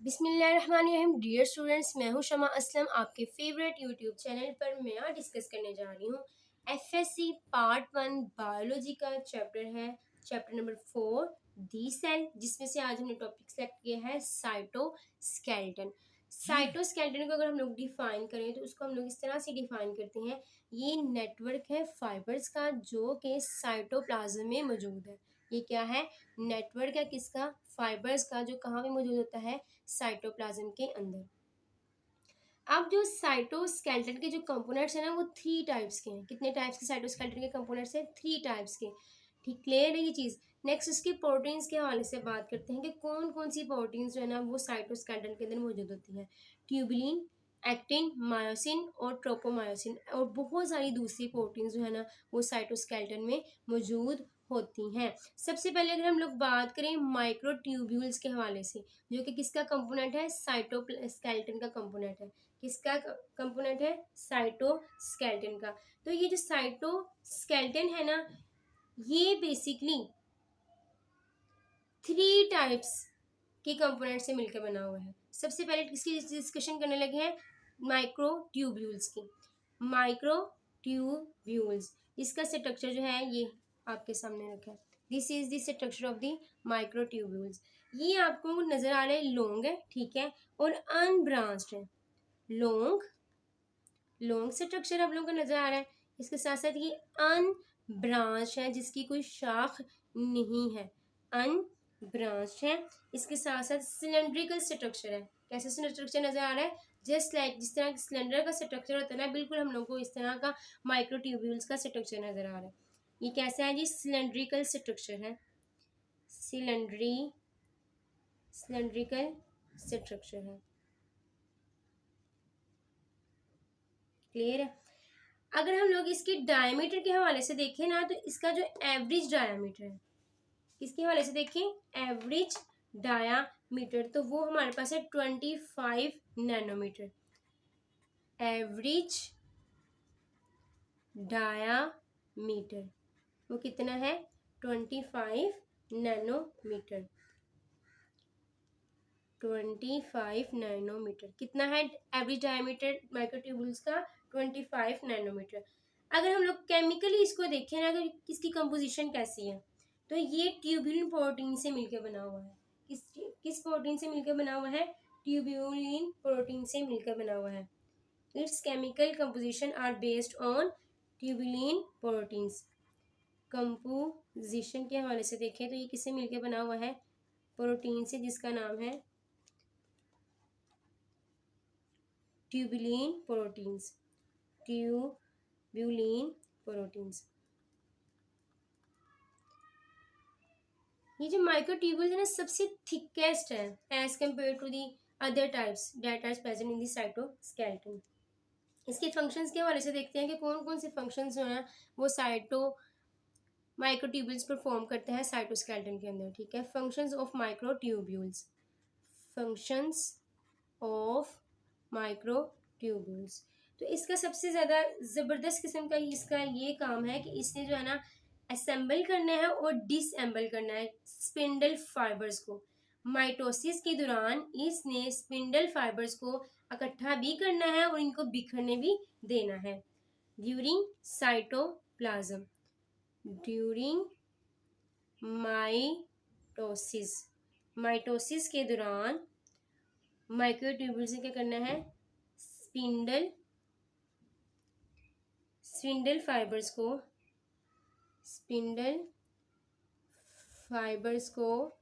बिस्मिल्लाहिर्रहमानिर्रहीम। Dear students, मैं हूं शमा असलम, आपके फेवरेट यूट्यूब चैनल पर। मैं आज डिस्कस करने जा रही हूं एफएससी पार्ट 1 बायोलॉजी का चैप्टर है, चैप्टर नंबर 4 दी सेल, जिसमें से आज हमने टॉपिक सेलेक्ट किया है साइटोस्केलेटन। साइटोस्केलेटन को अगर हम लोग डिफाइन करें तो उसको हम लोग इस तरह से डिफाइन करते हैं, ये नेटवर्क है फाइबर्स का जो कि साइटोप्लाज्म में मौजूद है। ये क्या है? नेटवर्क है किसका? फाइबर्स का, जो कहाँ पे मौजूद होता है? साइटोप्लाज्म के अंदर। अब जो साइटोस्केलेटन के जो कंपोनेंट्स हैं ना, वो 3 टाइप्स के हैं। कितने टाइप्स के साइटोस्केलेटन के कंपोनेंट्स हैं? 3 टाइप्स के। ठीक, क्लियर है ये चीज़। नेक्स्ट इसकी प्रोटीन्स के हवाले से बात करते हैं कि कौन कौन सी प्रोटीन्स जो है ना वो साइटोस्केलेटन के अंदर मौजूद होती हैं। ट्यूबुलिन, एक्टिन, मायोसिन और ट्रोपोमायोसिन, और बहुत सारी दूसरी प्रोटीन्स जो है ना वो साइटोस्केलेटन में मौजूद होती हैं। सबसे पहले अगर हम लोग बात करें माइक्रोट्यूब्यूल्स के हवाले से, जो कि किसका कंपोनेंट है? साइटोस्केलेटन का कंपोनेंट है। किसका कंपोनेंट है? साइटोस्केलेटन का। तो ये जो साइटोस्केलेटन है ना, ये बेसिकली 3 टाइप्स के कंपोनेंट से मिलकर बना हुआ है। सबसे पहले किसकी डिस्कशन करने लगे हैं? माइक्रोट्यूब्यूल्स की। माइक्रोट्यूब्यूल्स, इसका स्ट्रक्चर जो है ये आपके सामने रखा है। This is the structure of the microtubules. ये आपको नजर आ रहा है लॉन्ग है, ठीक है, और अनब्रांच्ड है। लॉन्ग स्ट्रक्चर आप लोगों को नजर आ रहा है। इसके साथ साथ ये अनब्रांच है, जिसकी कोई शाख नहीं है, अनब्रांच है। इसके साथ साथ सिलेंड्रिकल स्ट्रक्चर है। कैसा स्ट्रक्चर नजर आ रहा है? जस्ट लाइक जिस तरह सिलेंडर का स्ट्रक्चर होता है ना, बिल्कुल हम लोग को इस तरह का माइक्रोट्यूब्यूल्स का स्ट्रक्चर नजर आ रहा है। ये कैसा है जी? सिलेंड्रिकल स्ट्रक्चर है। सिलेंड्रिकल स्ट्रक्चर है। क्लियर है? अगर हम लोग इसके डायमीटर के हवाले से देखें ना, तो इसका जो एवरेज डायमीटर है, किसके हवाले से देखें? एवरेज डायामीटर, तो वो हमारे पास है 25 नैनोमीटर। एवरेज डायामीटर वो कितना है? 25 नैनोमीटर। 25 नैनोमीटर कितना है एवरेज डायमीटर माइक्रोट्यूब्यूल्स का? 25 नैनोमीटर। अगर हम लोग केमिकली इसको देखें ना, अगर इसकी कंपोजिशन कैसी है, तो ये ट्यूबुलिन प्रोटीन से मिलकर बना हुआ है। किस प्रोटीन से मिलकर बना हुआ है? ट्यूबुलिन प्रोटीन से मिलकर बना हुआ है। It's chemical composition are based on tubulin proteins. Composition के हवाले से देखें तो ये किससे मिलकर बना हुआ है? प्रोटीन से, जिसका नाम है ट्यूबुलिन प्रोटीन्स। Tubulin proteins. ये जो माइक्रोट्यूब्यूल है ना, सबसे थिकेस्ट है as compare to the other types that are present in the cytoskeleton. इसके फंक्शंस के हवाले से देखते हैं कि कौन कौन से फंक्शंस जो हैं वो माइक्रोट्यूब्यूल्स परफॉर्म करते हैं साइटोस्केलेटन के अंदर। ठीक है, functions of microtubules. Functions of microtubules. तो इसका सबसे ज़्यादा ज़बरदस्त किस्म का इसका ये काम है कि इसने जो है ना असेंबल करना है और डिसएम्बल करना है स्पिंडल फाइबर्स को। माइटोसिस के दौरान इसने स्पिंडल फाइबर्स को इकट्ठा भी करना है और इनको बिखरने भी देना है। ड्यूरिंग साइटोप्लाज्म, ड्यूरिंग माइटोसिस के दौरान माइक्रोट्यूब्यूल से क्या करना है? स्पिंडल फाइबर्स को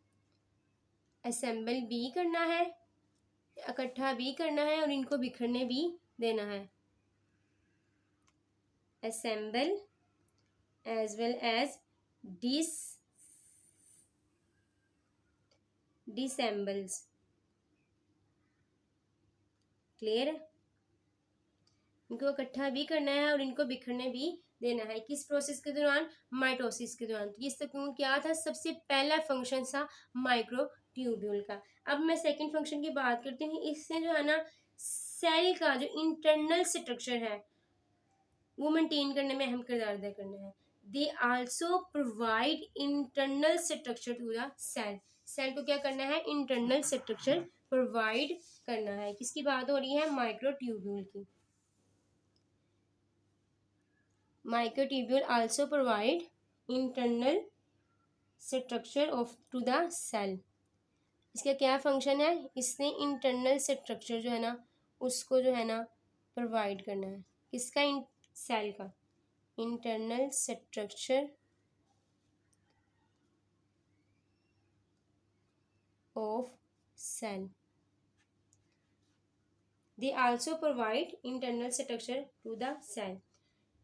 असेंबल भी करना है, इकट्ठा भी करना है और इनको बिखरने भी देना है। Assemble as well as disassembles. Clear है? इनको इकट्ठा भी करना है और इनको बिखरने भी देना है। किस प्रोसेस के दौरान? माइटोसिस के दौरान। तो ये क्या था? सबसे पहला फंक्शन था माइक्रोट्यूब्यूल का। अब मैं सेकंड फंक्शन की बात करती हूँ। इससे जो है ना सेल का जो इंटरनल स्ट्रक्चर है वो मेंटेन करने में अहम किरदार अदा करना है। They also provide internal structure to the cell. Cell को क्या करना है? इंटरनल स्ट्रक्चर प्रोवाइड करना है। किसकी बात हो रही है? माइक्रोट्यूब्यूल की। Microtubule also provide internal structure of to the cell. इसका क्या फंक्शन है? इसने इंटरनल स्ट्रक्चर जो है ना उसको जो है ना प्रोवाइड करना है। किसका? सेल का internal structure of cell. They also provide internal structure to the cell.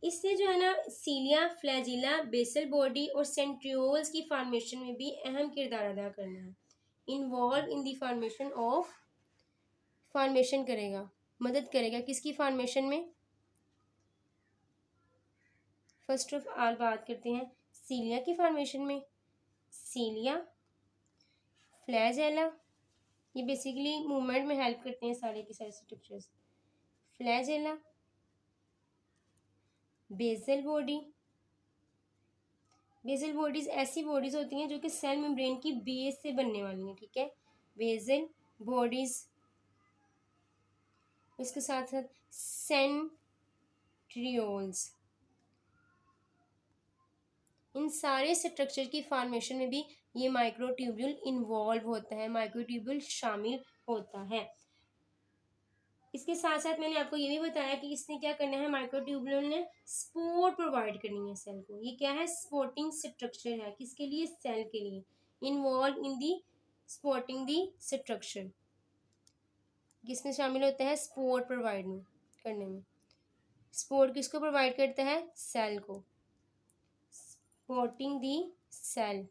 इससे जो है ना सीलिया, फ्लैजिला, बेसल बॉडी और सेंट्रियोल्स की फॉर्मेशन में भी अहम किरदार अदा करना है। इन्वॉल्व इन द फॉर्मेशन करेगा, मदद करेगा किसकी फॉर्मेशन में? फर्स्ट ऑफ ऑल बात करते हैं सीलिया की फॉर्मेशन में। सीलिया, फ्लैजेला, ये बेसिकली मूवमेंट में हेल्प करते हैं सारे के सारे structures. Flagella, basal body. Basal bodies ऐसी बॉडीज होती हैं जो कि सेल मेम्ब्रेन की बेस से बनने वाली हैं, ठीक है। बेसल बॉडीज, इसके साथ साथ सेंट्रियोल्स। इन सारे स्ट्रक्चर की फॉर्मेशन में भी ये माइक्रोट्यूब्यूल इन्वॉल्व होता है, माइक्रोट्यूब्यूल शामिल होता है। इसके साथ साथ मैंने आपको ये भी बताया कि इसने क्या करना है, माइक्रोट्यूब्यूल ने सपोर्ट प्रोवाइड करनी है सेल को। ये क्या है? सपोर्टिंग स्ट्रक्चर है। किसके लिए? सेल के लिए। Involve in the supporting the structure, किसमें शामिल होता है? सपोर्ट प्रोवाइड में करने में। सपोर्ट किसको प्रोवाइड करता है? सेल को। सपोर्टिंग दी सेल,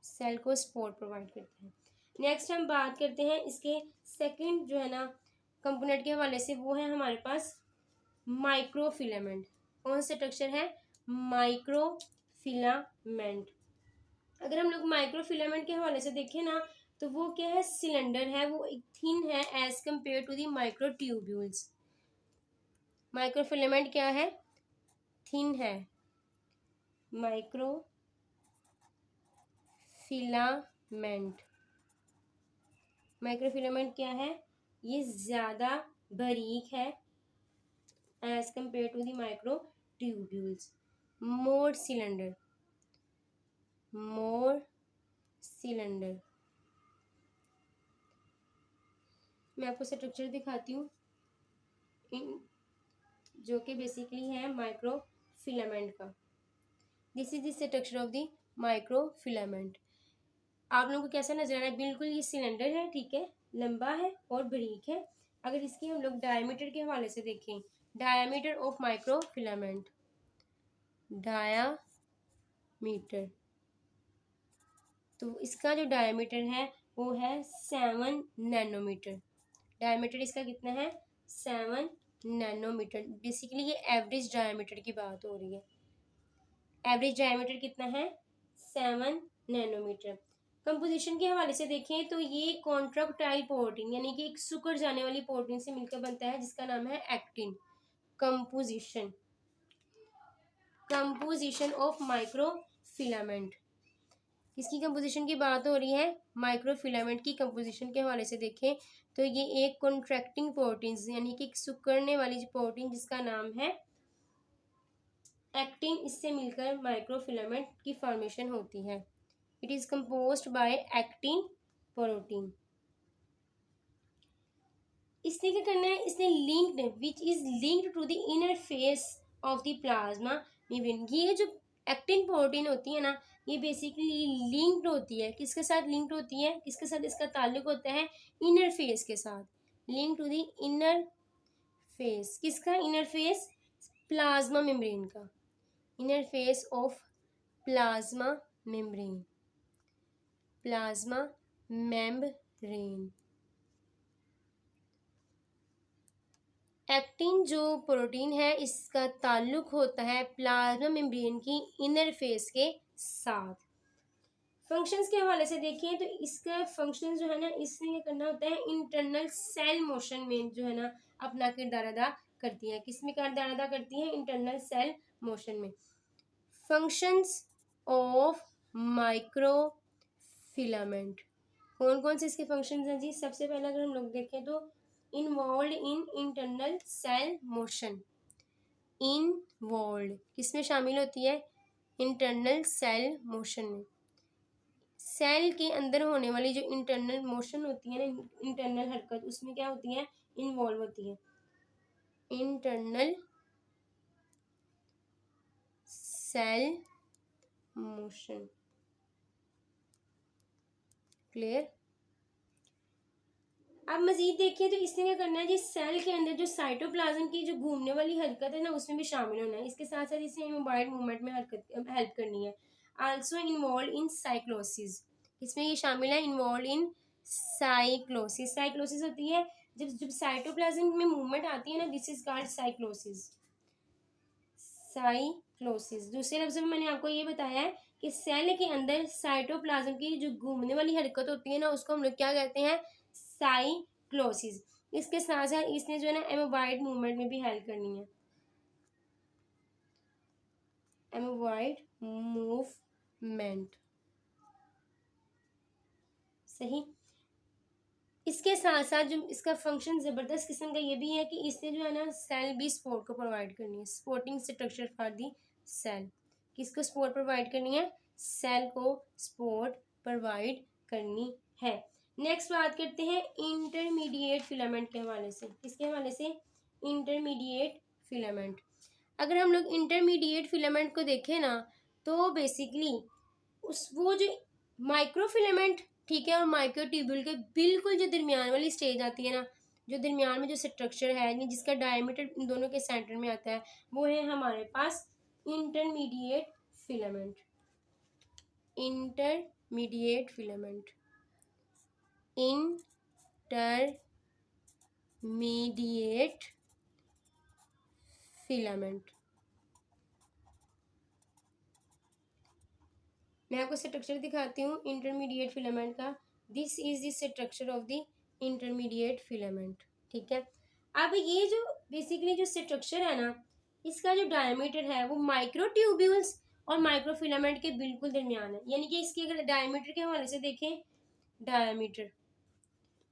सेल को सपोर्ट प्रोवाइड करता है। नेक्स्ट हम बात करते हैं इसके सेकंड जो है ना कंपोनेंट के हवाले से, वो है हमारे पास माइक्रोफिलामेंट। कौन सा स्ट्रक्चर है? माइक्रोफिलामेंट। अगर हम लोग माइक्रोफिलामेंट के हवाले से देखें ना तो वो क्या है? सिलेंडर है, वो एक थिन है as compare to the microtubules. Microfilament क्या है? थिन है। माइक्रोफिलामेंट, माइक्रोफिलामेंट क्या है? ये ज़्यादा बारीक है as compare to the microtubules. More cylinder, more cylinder. मैं आपको स्ट्रक्चर दिखाती हूँ इन जो कि बेसिकली है माइक्रोफिलामेंट का। This is the structure of the microfilament. आप लोगों को कैसा नजर आ रहा है? बिल्कुल ये सिलेंडर है, ठीक है, लंबा है और बारीक है। अगर इसकी हम लोग डायमीटर के हवाले से देखें, डायमीटर ऑफ माइक्रोफिलामेंट, डायामीटर, तो इसका जो डायमीटर है वो है 7 नैनोमीटर। डायमीटर इसका कितना है? 7 नैनोमीटर। बेसिकली ये एवरेज डायमीटर की बात हो रही है। एवरेज डायमीटर कितना है? 7 नैनोमीटर। कंपोजिशन के हवाले से देखें तो ये कॉन्ट्रैक्टाइल प्रोटीन यानी कि एक सिकुड़ जाने वाली प्रोटीन से मिलकर बनता है जिसका नाम है actin. Composition, composition of microfilament. किसकी कंपोजिशन की बात हो रही है? माइक्रोफिलामेंट की कंपोजिशन के हवाले से देखें तो ये एक कॉन्ट्रैक्टिंग प्रोटीन यानी कि एक सिकुड़ने वाली प्रोटीन जिसका नाम है एक्टिन, इससे मिलकर माइक्रोफिलामेंट की फॉर्मेशन होती है। It is composed by actin protein. इसने क्या करना है? इसने linked which is linked to the inner face of the plasma membrane. ये जो एक्टिन प्रोटीन होती है ना ये बेसिकली लिंक्ड होती है। किसके साथ लिंक्ड होती है? किसके साथ इसका ताल्लुक होता है? इनर फेस के साथ। Link to the inner face. किसका इनर फेस? प्लाज्मा मेम्ब्रेन का। Inner face of plasma membrane, plasma membrane. Actin जो प्रोटीन है इसका ताल्लुक होता है प्लाज्मा मेम्ब्रेन की इनर फेस के साथ। फंक्शंस के हवाले से देखें तो इसका फंक्शन जो है ना इसने क्या करना होता है? इंटरनल सेल मोशन में जो है ना अपना किरदार अदा करती है। किस में किरदार अदा करती है? इंटरनल सेल मोशन में। फंक्शंस ऑफ माइक्रोफिलामेंट, कौन कौन से इसके फंक्शन हैं जी? सबसे पहले अगर हम लोग देखें तो involve in internal cell motion. Involve किसमें शामिल होती है? इंटरनल सेल मोशन में। सेल के अंदर होने वाली जो इंटरनल मोशन होती है ना, इंटरनल हरकत, उसमें क्या होती है? इन्वॉल्व होती है। Internal cell motion. क्लियर? अब मजीद देखिए तो इसने क्या करना है जी? सेल के अंदर जो साइटोप्लाज्म की जो घूमने वाली हरकत है ना, उसमें भी शामिल होना है। इसके साथ साथ इसे इमोबाइल मूवमेंट में हरकत हेल्प करनी है। Also involve in cyclosis. इसमें ये शामिल है, इन्वॉल्व इन साइक्लोसिस। साइक्लोसिस होती है जब जब साइटोप्लाज्म में मूवमेंट आती है ना, this is called cyclosis. Cyclosis. दूसरे लफ्ज़ों में मैंने आपको ये बताया है कि सेल के अंदर साइटोप्लाज्म की जो घूमने वाली हरकत होती है ना, उसको हम लोग क्या कहते हैं? साइक्लोसिस। इसके साथ साथ इसने जो है ना एमोबाइड मूवमेंट में भी हेल्प करनी है। एमोबाइड मूवमेंट, सही। इसके साथ साथ जो इसका फंक्शन ज़बरदस्त किस्म का ये भी है कि इससे जो है ना सेल भी सपोर्ट को प्रोवाइड करनी है। Supporting structure for the cell. किसको सपोर्ट प्रोवाइड करनी है? सेल को सपोर्ट प्रोवाइड करनी है। नेक्स्ट बात करते हैं इंटरमीडिएट फिलामेंट के हवाले से। किसके हवाले से? Intermediate filament. अगर हम लोग इंटरमीडिएट फिलामेंट को देखें ना, तो बेसिकली उस वो जो माइक्रोफिलामेंट, ठीक है, और माइक्रोट्यूब्यूल के बिल्कुल जो दरमियान वाली स्टेज आती है ना, जो दरमियान में जो स्ट्रक्चर है जिसका डायमीटर इन दोनों के सेंटर में आता है, वो है हमारे पास intermediate filament. Intermediate filament. Intermediate filament. मैं आपको स्ट्रक्चर दिखाती हूँ इंटरमीडिएट फिलामेंट का। This is the structure of the intermediate filament. ठीक है, अब ये जो बेसिकली जो स्ट्रक्चर है ना, इसका जो डायमीटर है वो माइक्रोट्यूब्यूल्स और माइक्रोफिलामेंट के बिल्कुल दरमियान है। यानी कि इसके अगर डायमीटर के हवाले से देखें, डायमीटर,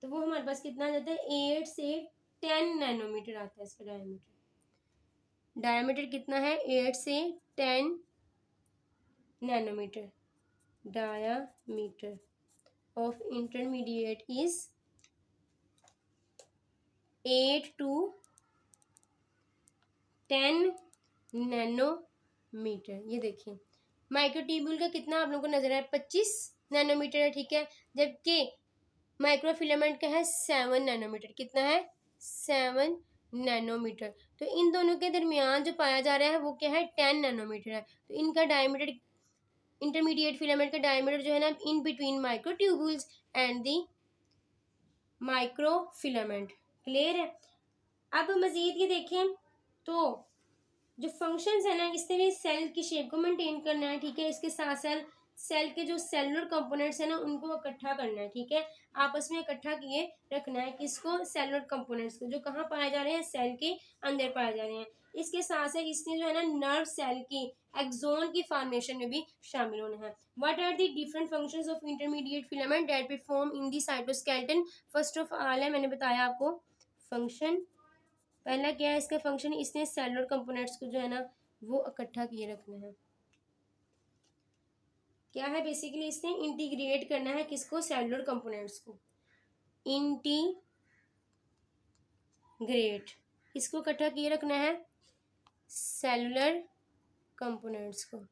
तो वो हमारे पास कितना आ जाता है? 8 से 10 नैनोमीटर आता है इसका डायमीटर। डायमीटर कितना है? 8 से 10 nanometer. Diameter of intermediate is 8 to 10 nanometer. ये देखिए माइक्रोट्यूब्यूल का कितना आप लोगों को नजर आया? 25 नैनोमीटर है, ठीक है, जबकि माइक्रोफिलामेंट का है 7 नैनोमीटर। कितना है? 7 नैनोमीटर। तो इन दोनों के दरमियान जो पाया जा रहा है वो क्या है? 10 नैनोमीटर है। तो इनका डायमीटर, इंटरमीडिएट फिलामेंट का डायमीटर जो है ना, in between microtubules and the microfilament. Clear है? अब मजीद ये देखें तो जो फंक्शंस है ना, इससे भी सेल की शेप को मेंटेन करना है, ठीक है। इसके साथ साथ सेल के जो सेलुलर कंपोनेंट्स है ना, उनको इकट्ठा करना है, ठीक है, आपस में इकट्ठा किए रखना है। किसको? सेलुलर कंपोनेंट्स को, जो कहाँ पाए जा रहे हैं? सेल के अंदर पाए जा रहे हैं। इसके साथ साथ इसने जो है ना नर्व सेल की एक्सोन की फॉर्मेशन में भी शामिल होना है। What are the different functions of intermediate filament that perform in the cytoskeleton? First of all है, मैंने बताया आपको फंक्शन। पहला क्या है इसका फंक्शन? इसने सेलुलर कंपोनेंट्स को जो है ना वो इकट्ठा किए रखना है। क्या है? बेसिकली इसने इंटीग्रेट करना है किसको? सेलुलर कंपोनेंट्स को। इंटीग्रेट, इसको इकट्ठा किए रखना है, सेलुलर कंपोनेंट्स को।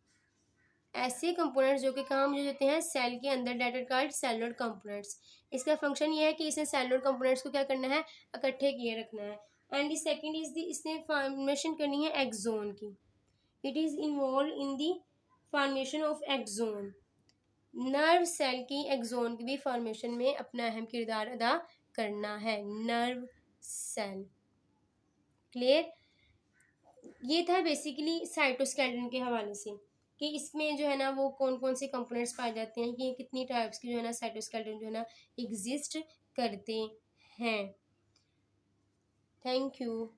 ऐसे कंपोनेंट्स जो कि काम जो देते हैं सेल के अंदर, that are called cellular components. इसका फंक्शन ये है कि इसने सेलुलर कंपोनेंट्स को क्या करना है? इकट्ठे किए रखना है। And the second is the, इसने फॉर्मेशन करनी है एक्सोन की। It is involve in the formation of axon. Nerve cell की एक्सोन की भी फॉर्मेशन में अपना अहम किरदार अदा करना है नर्व सेल। क्लियर? ये था बेसिकली साइटोस्केलेटन के हवाले से कि इसमें जो है ना वो कौन कौन से कंपोनेंट्स पाए जाते हैं, कि कितनी टाइप्स की जो है ना साइटोस्केलेटन जो है ना एग्जिस्ट करते हैं। Thank you.